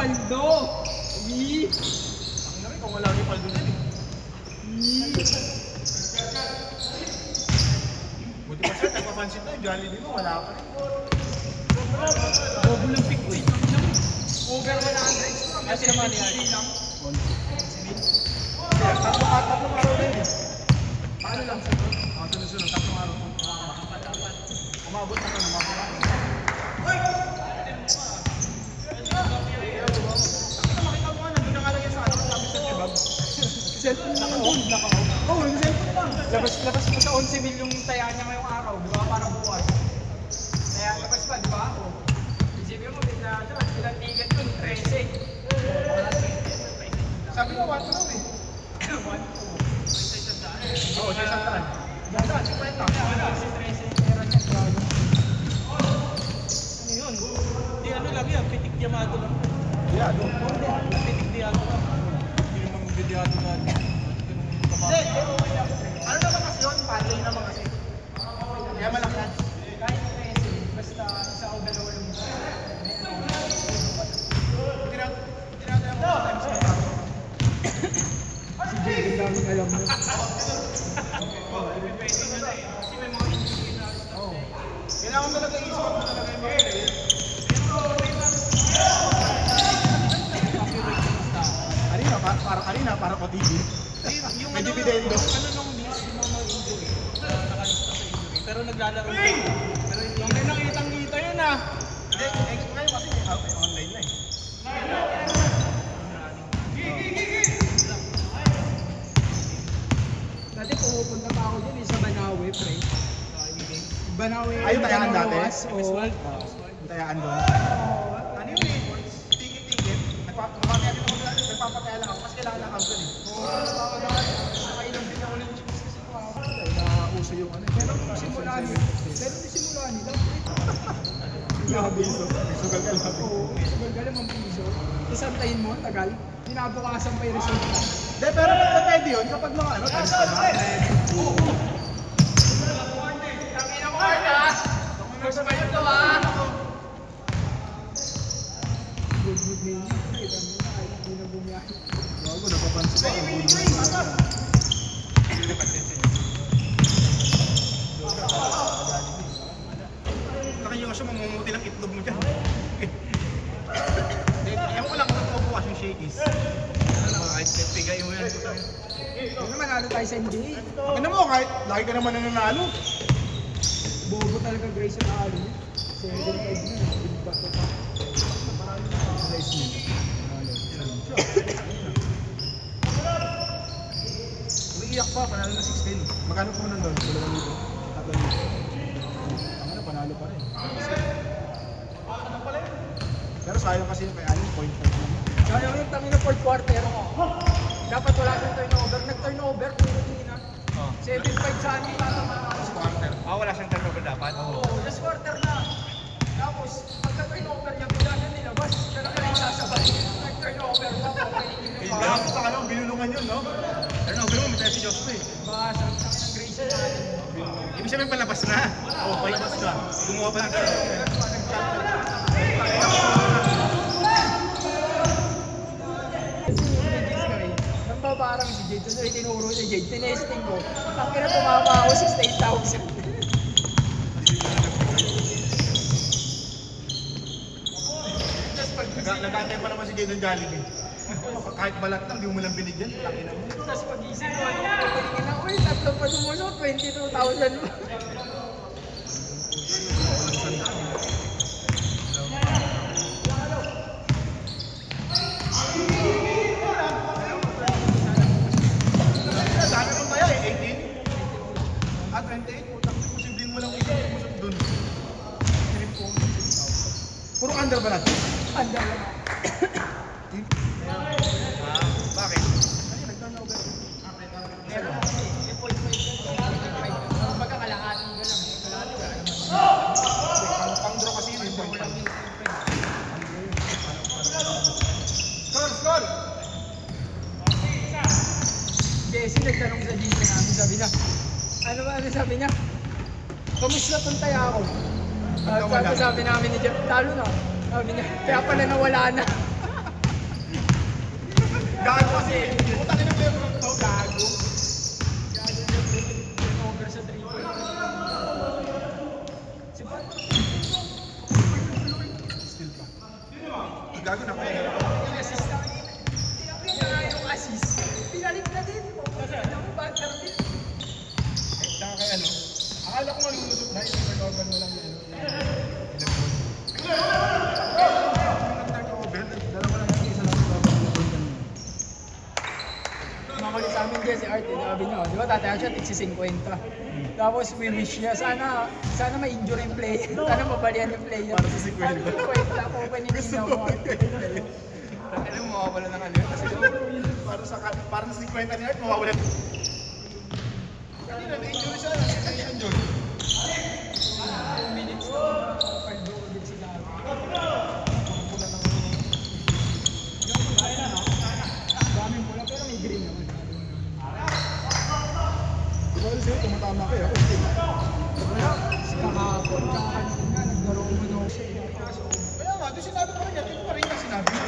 Paldo! Yee! Ang namin kung wala ni Paldo din eh. Buti pa sir, nagpapansin tayo, Jollibee mo, wala pa rin. Bobo lang pick ko eh. Over 100. Kasi naman yan. Tatlong araw na yun eh. Paano lang sir? Sunod-sunod, tatlong araw. Umabot na kami, umabot na kami. Makita mo nga, nandun na nga lang yan sa ating sabi sa kebab. Cellphone lang doon. Oo, yung cellphone lang. Labas mo sa 11 mil yung taya niya ngayong araw. Di ba? Para bukas. Kaya labas pa, di ba? Isipin mo, ilang ticket yun? 13. Sabi ko, 1 raw eh. 1, 2. Oo, sa isang daan. Daan, 50. Si 13. Meron niya. Grabe. Ano yun? Di ano lang yan, pitik diamado lang. Yeah, doon. Pitik diamado lang. Hindi naman bidyado na. Hindi, ano naman kasi yun? Padlay naman kasi. Kaya malakad. Kahit 13. Basta isa o dalawa yung Tinataya mo sa times na bago. si Jay, ang daming alam mo. Oo. Kailangan talaga isip mo talaga yung mga player. Kanina, para OTG. Yung May ano, dividendo. ano nung miss, yung mga injury. Nakalista sa injury. Pero naglalaro yun. Pero hindi Hindi nakitang-kita yun ah. Hindi, ngayon kasi online na eh. Dati pumupunta pa ako dyan sa Banawe, pre. Banawe. Ayun, tayaan dati? Oo. Tayaan doon. Ano yun eh? Ticket. Nagpapataya lang ako kasi kailangan ng council eh. Nakainom din ako ng chips kasi ko ako. Nauso yung ano. Pero simula nila. Labi ito. Sugal ka labi. Oo. Sugal ka naman piso. Tapos antayin mo, tagal. Pinabukasan pa yung result na. Hindi, pero pwede yun kapag mga ano, times pa na. Tangina mo, Arda! Mas ba yun to, ha? Good name. Kita mo na, ay hindi na bumiyahe. Bago, napapansin pa. Laki yung aso, mamumuti ng itlog mo dyan. Ewan ko lang kung bukas yung shakies. Kahit pigay mo yan. Ano naman, ano tayo sa NBA? Akin na mo, kahit laki ka naman nananalo. Bobo talaga Grace yung nakalo niya. 7-5 na, big bato pa. Nice mo. Umiiyak pa, panalo na 16. Magkano po nun doon? 2,000. 3,000. Ano, panalo pa rin. Pero sayang kasi yung kay Alin, 0.5 lang. Sayang yung tangin ng fourth quarter. Dapat wala yung turnover. Nag-turnover, puro din na. 7-5 sa atin, tatama na ako. Quarter. wala siyang turnover dapat. Oo, last quarter na. Tapos, pagka-turnover niya, bigla na nilabas. Siya na kaya sasabay. Nag-turnover na. Kaya sa kanong binulungan yun, no? Turnover mo, may tayo si Joshua eh. Bas, ang tangin ng Grace yung natin. Ibig sabihin palabas na. Oo, palabas ka. Gumawa pa ng turnover. Nang parang si Jade, so tinuro si Jade, tinesting ko. Ang kina tumama ako, 68,000. Nag-aantay pa naman si Jadon Jollibee. Kahit balat lang, di mo lang binigyan. Laki naman. Tapos pag-isip ko, patingin ako, tatlo pa sumunod, 22,000 mo. Sabi mo tayo eh, 18? Ah, 28? Putang posibleng mo lang isang pumusok dun. Puro under ba natin? Handa ko na. Bakit? Meron kasi, 8.5 magkakalahati ka lang. Pang-draw kasi yun, 8.5. Score! Jesse nagtanong sa GC namin, sabi niya, ano sabi niya? Kamusta tong taya ako? Sabi namin ni Jeff, talo na. Sabi niya, kaya pala nawala na. Gago kasi. Puta ka na player mo to, gago. Turnover sa 3 point. Si Pat. Still pa. Gago na kaya. Yung assist na tinapin niya nga yung assist. Pinalik na din. Ang batter din. Saka kaya ano, akala ko malulusot na yung turnover mo lang yun. Turnover, dalawa lang yung isa lang turnover. Makulit sa amin dyan si Art, sabi niya, di ba tataya siya, tigsi 50. Tapos we wish niya, sana ma-injure yung player, sana mabalian yung player. Para sa 50. 50, opening niya mo. Alam mo, mawawala ng ano yun. Kasi para sa 50 ni Art, mawawala. Kanina, na-injury siya. Na-injury. 2 minutes na, paldo ulit sila. Daming pula, pero may green naman. Di ba ulit sa'yo, tumatama kayo. Kahapon, kanina, naglaro mo daw siya. Kaya nga, doon sinabi ko rin yan. Ito pa rin yung sinabi ko.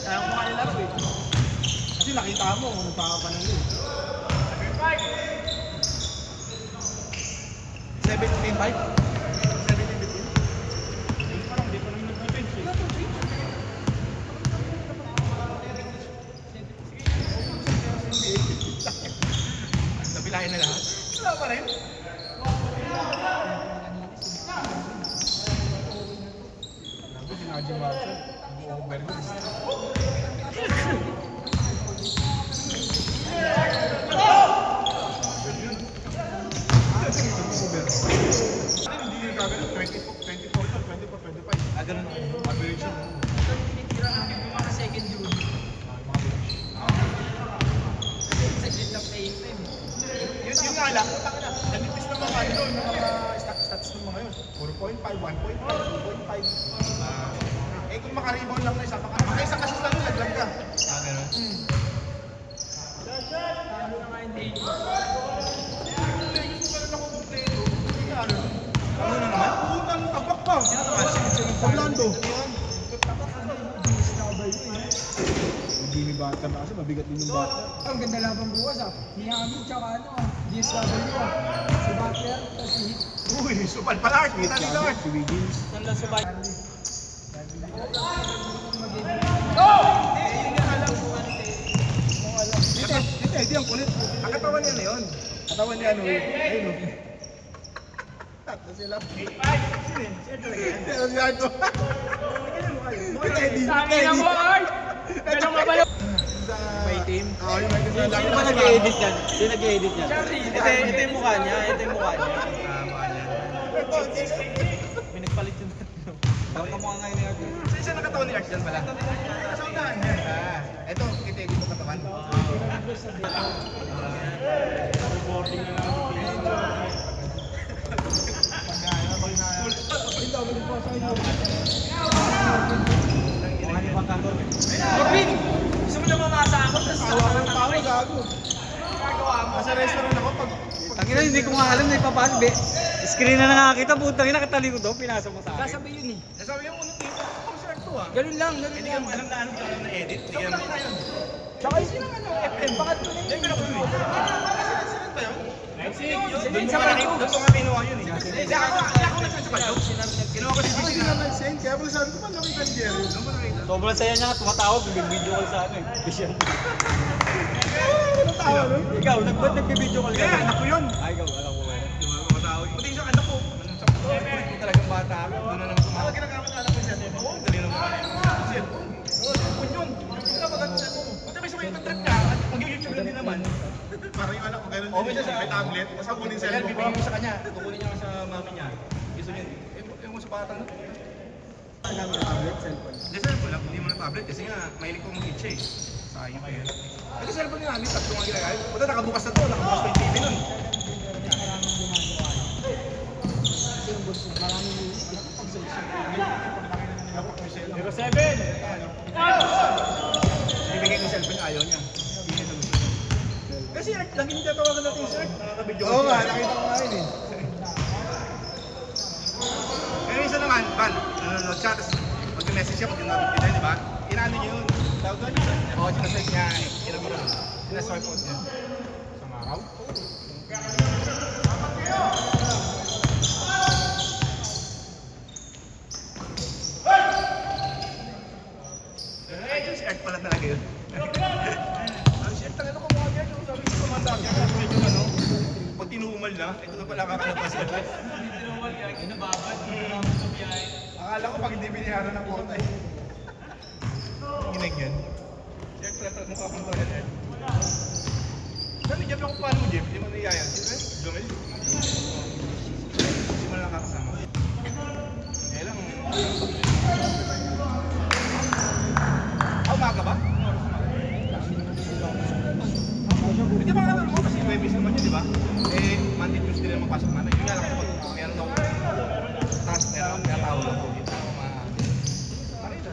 Kaya ko makalaro eh. Kasi nakita mo, nagpaka pa lang yun. 17-5? 17-15? Parang di pa naman nag-defense eh. Nabilahin na lahat? Wala pa rin. Nabi, si Najee Marshall. Over. Hindi nyo gagawin. 24 to 24, 25. Ah, ganun. Average yun. Tinitira namin yung mga second unit. Second na playing time. Yun nga lang. Nanipis na mga ano doon. Yung mga stats ng mga yun. 4.5, 1.5, 2.5. Eh kung makarebound lang na isa, makaisang assist lang yun, laglag ka. Ah, ganun. Ano na nga yung day. Ano na naman? Utang tabak pa. Orlando. Jimmy Butler na kasi mabigat din yung Butler. Ang ganda laban bukas ah. Miami tsaka ano ah. DSW ah. Si Butler, tapos si Hit. Uy, supal pala Art. Kita nila Art. Si Wiggins. Nandang subay. Hindi ang kulit. Ang katawan niya na yun. Katawan niya ano yun. Ayun o. Tatlo sila. Sino yun? Sino talaga yan? Si Ardo. Mukha Eddie. Tangin mo ay! Ganun ka ba yun? May team? Oo, yung may team. Sino ba nag-edit yan? Sino nag-edit yan? Charlie. Ito yung mukha niya. Ito yung mukha niya. Tama niya. May nagpalit yung tatlo. Parang kamukha ngayon ni Ate. Sino nakatawan ni Art dyan pala? Sa unahan niya. Ito, kita Eddie mo katawan. Robin! Gusto mo na mamasa ako, tapos tawanan na ako eh. Gagawa mo. Nasa restaurant ako pag... Tangina, hindi ko nga alam na ipapasok. Screen na nakakita. Putang ina, nakatalikod daw. Pinasa mo sa akin. Kasabi yun eh. Nasabi yung unang team. Ang shirt to ah. Ganun lang, ganun Hindi lang. ka alam na anong gano'n na edit. Hindi ka alam na yun. Tsaka yun silang ano, FM, bakit ko na Hindi, yun? pero kung yun. Saan ba yun? Doon sa Paldo. Doon ko nga kinuha yun eh. Hindi, ako nagsan sa Paldo. Kinuha ko si Gigi na. Kaya pala sabi ko pa nakita ni Jerry. Doon ko nakita. Sobrang saya niya. Tumatawag. Bibideo call sa ano eh. Bishop. Ano tawa nun? Ikaw, ba't nagbibideo call ka? Kaya anak ko yun. Ay, ikaw, alam ko ba yun? Yung mga matawag. Pati yung anak ko. Sa kulit ko talagang bata ako. Doon na naman tumawag. Ginagamit na anak ko siya. Oo, dali naman. Cellphone. Oo, cellphone yun. Hindi na maganda cellphone. Pati may sumayin ng trip niya. At mag-YouTube lang din naman. Parang yung anak ko gano'n din. May tablet. Tapos ako kunin cellphone. Bibigyan ko sa kanya. Kukunin niya sa mami niya. Gusto niya. Yung sa bata na. Tablet, cellphone. Hindi, cellphone lang. Hindi mo na tablet. Kasi nga, mahilig ko mag-itch eh. Sayang pa yun. Kasi cellphone nga, tatlo nga ginagamit. Punta, nakabukas na to. Nakabukas pa yung TV nun. Zero 7! Bibigay ko cellphone, ayaw niya. Hindi niya gusto. Kasi lagi niya tawagan natin yung shirt. Nakakabidyo. Oo nga, nakita ko nga yun eh. Pero isa naman, Val, nanonood siya, tapos Pag message siya, pag tinatag kita, di ba? Inaano niyo yun. Tawag doon. Oo, sinaswipe niya. Sinaswipe out niya. Isang araw? Ay, si Art pala talaga yun. Ang si Art talaga kumuha niya. Yung sabi ko kumanda siya. Kasi medyo ano, pag tinumal na, ito na pala kakalabas yun. Hindi tinuwal kaya ginababad. Ginababad sa biyahe. Akala ko pag hindi biniharan ng quota eh. Ginag yan. Si Art pala talaga mukha kang talaga Art. Saan Jeff ako paano mo Jeff? Hindi mo naiyayan. Sino eh? Jomel? Hindi mo na nakakasama. Eh lang. Umaga ba? Hindi ba nga mo kasi Webis naman yun, di ba? Eh, Monday, Tuesday na magpasok namin. Yun nga lang kapag meron daw task, meron kaya tawag ako. Hindi ako makita.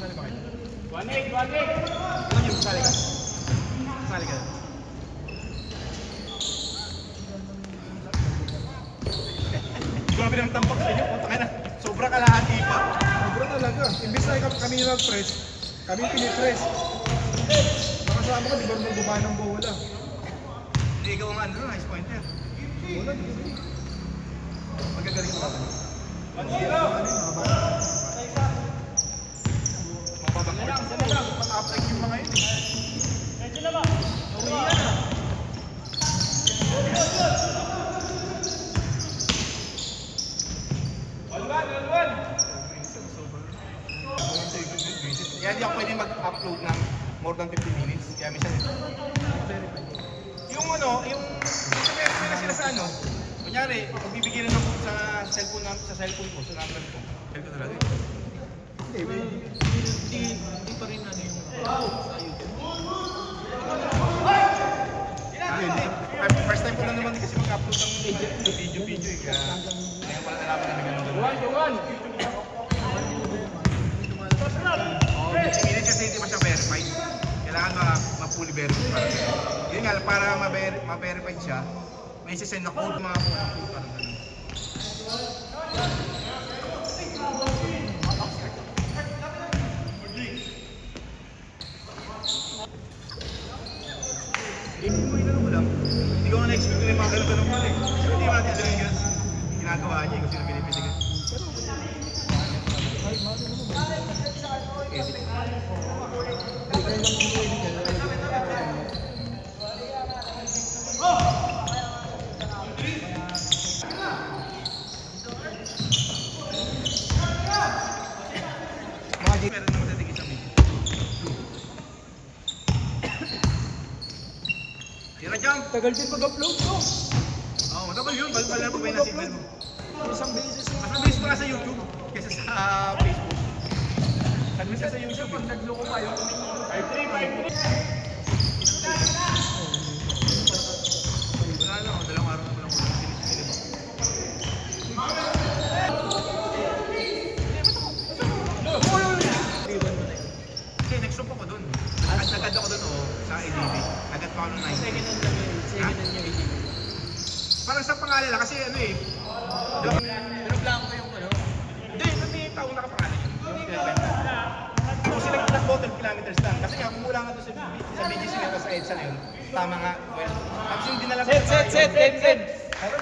Sali ba kayo? 1-8. Ano yung sali ka? Sali ka. Grabe ng tampak sa inyo. Punta ka na. Sobra kalahati pa. Sobra talaga. Imbis na kami nag-press, kami pinipress. Nakasama ko, di ba naman gumawa ng bola? Hindi ikaw ang ano, nice pointer. Bola, di ba? Magagaling ka ba? 1-0. Mapapakort. Matapag yung mga yun. Medyo na ba? Kaya hindi ako pwede mag-upload ng more than 50 minutes. Kaya minsan yung ano, yung verify na sila sa ano. Kunyari, pag bibigyan ng sa cellphone ko, sa number ko. Cellphone talaga eh. Hindi pa rin ano yung sa YouTube. Hindi. First time ko na naman din kasi mag-upload ng video eh. Kaya ngayon pala nalaman na may ganun doon. 1-1. Oo, minutes kasi hindi pa siya verified. Kailangan ma-fully verified para sa'yo. Yun nga, para ma-verified siya, may sisend na code mga code parang ganun. Hindi mo inano ko lang. Hindi ko nga na-expect na yung mga ganun-ganun pala eh. Kasi hindi mo natin alam yung ginagawa niya, yung sino pinipitigan. Edit. Meron naman natin isang video. Tira jump! Tagal din mag-upload, no? Oo, matagal yun. Balik-balik na po may na-signal mo. Isang beses na. Mas mabilis pa sa YouTube kaysa sa Facebook. Saglit ka sa YouTube. Pag nagloko kayo, 5-3. Wala na ako, dalawang araw na walang ulang. Hindi, next-stop ako dun. Agad ako dun, sa ADB. Agad pa ako nung 9. Second hand lang yun. Second hand yung ATV. Parang sa pangalan lang, kasi ano eh. Pero blanco yung ano. Hindi, may taong nakapangalan yun. Yung pinagpenta. Kung sila nag-bottom kilometers lang. Kasi nga, kung wala nga doon sa BGC nito sa EDSA na yun, tama nga. Well, tapos yung dinala ko sa bahay. Set. Pero